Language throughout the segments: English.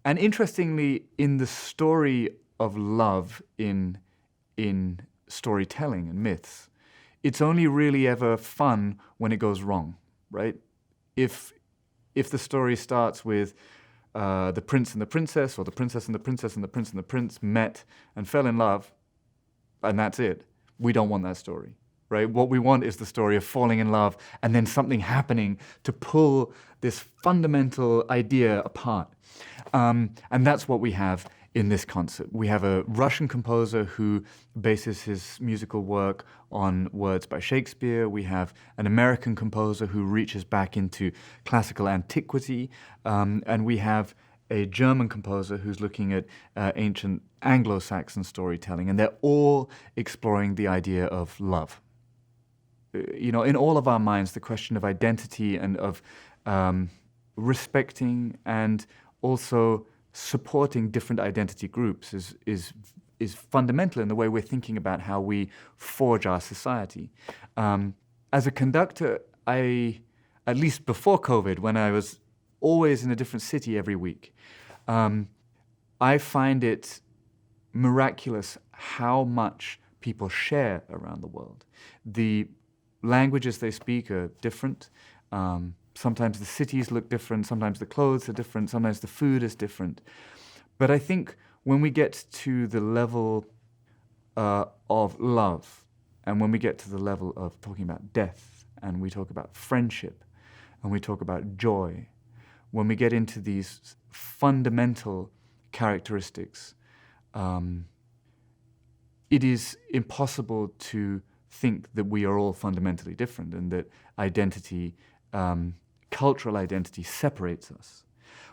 And interestingly, in the story of love in storytelling and myths, it's only really ever fun when it goes wrong, right? If the story starts with the prince and the princess, or the princess and the princess and the prince and the prince met and fell in love, and that's it, we don't want that story, right? What we want is the story of falling in love and then something happening to pull this fundamental idea apart. And that's what we have in this concert. We have a Russian composer who bases his musical work on words by Shakespeare. We have an American composer who reaches back into classical antiquity. And we have a German composer who's looking at ancient Anglo-Saxon storytelling. And they're all exploring the idea of love. You know, in all of our minds, the question of identity and of respecting and also supporting different identity groups is fundamental in the way we're thinking about how we forge our society. As a conductor, at least before COVID, when I was always in a different city every week, I find it miraculous how much people share around the world. The languages they speak are different. Sometimes the cities look different, sometimes the clothes are different, sometimes the food is different. But I think when we get to the level of love, and when we get to the level of talking about death, and we talk about friendship, and we talk about joy, when we get into these fundamental characteristics, it is impossible to think that we are all fundamentally different and that identity, cultural identity, separates us,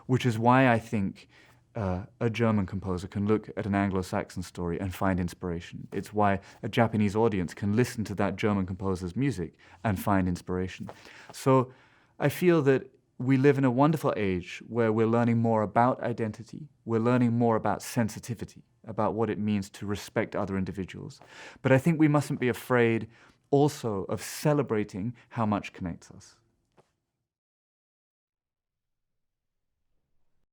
which is why I think a German composer can look at an Anglo-Saxon story and find inspiration. It's why a Japanese audience can listen to that German composer's music and find inspiration. So I feel that we live in a wonderful age where we're learning more about identity, we're learning more about sensitivity, about what it means to respect other individuals. But I think we mustn't be afraid also of celebrating how much connects us.